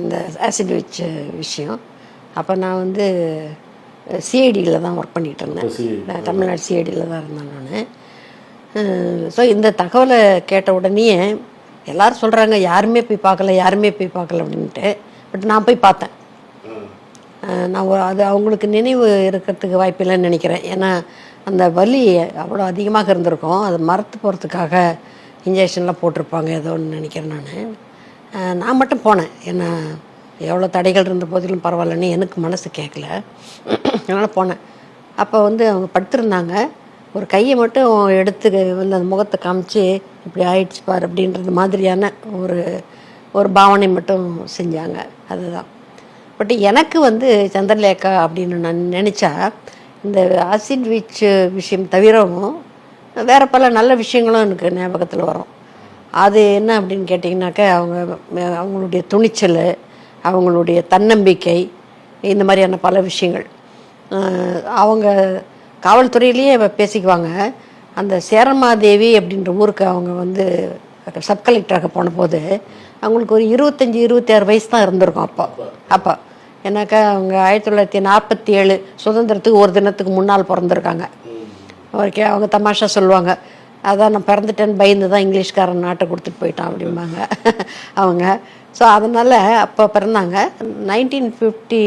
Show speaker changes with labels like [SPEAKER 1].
[SPEAKER 1] இந்த ஆசிட் வச்ச விஷயம். அப்போ நான் வந்து சிஐடியில் தான் ஒர்க் பண்ணிகிட்டு இருந்தேன். தமிழ்நாடு சிஐடியில் தான் இருந்தேன் நான். ஸோ இந்த தகவலை கேட்ட உடனே எல்லோரும் சொல்கிறாங்க யாருமே போய் பார்க்கல அப்படின்ட்டு. பட் நான் போய் பார்த்தேன். நான் அது அவங்களுக்கு நினைவு இருக்கிறதுக்கு வாய்ப்பில்லைன்னு நினைக்கிறேன். ஏன்னா அந்த வலி அவ்வளோ அதிகமாக இருந்திருக்கும். அதை மறத்து போகிறதுக்காக இன்ஜெக்ஷன்லாம் போட்டிருப்பாங்க ஏதோன்னு நினைக்கிறேன். நான் மட்டும் போனேன். ஏன்னா எவ்வளோ தடைகள் இருந்த போதிலும் பரவாயில்லன்னு எனக்கு மனசு கேட்கல. அதனால் போனேன். அப்போ வந்து அவங்க படுத்திருந்தாங்க. ஒரு கையை மட்டும் எடுத்து வந்து அந்த முகத்தை காமிச்சு இப்படி ஆயிடுச்சு பார் அப்படின்றது மாதிரியான ஒரு பாவனை மட்டும் செஞ்சாங்க. அதுதான். பட் எனக்கு வந்து சந்திரலேகா அப்படின்னு நான் நினச்சா இந்த ஆசிட் வீச் விஷயம் தவிரவும் வேறு பல நல்ல விஷயங்களும் எனக்கு ஞாபகத்தில் வரும். அது என்ன அப்படின்னு கேட்டிங்கனாக்கா அவங்களுடைய துணிச்சல், அவங்களுடைய தன்னம்பிக்கை, இந்த மாதிரியான பல விஷயங்கள். அவங்க காவல்துறையிலேயே பேசிக்குவாங்க. அந்த சேரமாதேவி அப்படின்ற ஊருக்கு அவங்க வந்து சப் கலெக்டராக போன போது அவங்களுக்கு ஒரு 25-26 வயசு தான் இருந்திருக்கும் அப்போ. ஏன்னாக்கா அவங்க 1947 சுதந்திரத்துக்கு ஒரு தினத்துக்கு முன்னால் பிறந்திருக்காங்க. ஓகே, அவங்க தமாஷா சொல்லுவாங்க, அதான் நான் பிறந்துட்டேன்னு பயந்து தான் இங்கிலீஷ்காரன் நாட்டை கொடுத்துட்டு போயிட்டான் அப்படிம்பாங்க அவங்க. ஸோ அதனால் அப்போ பிறந்தாங்க. 1950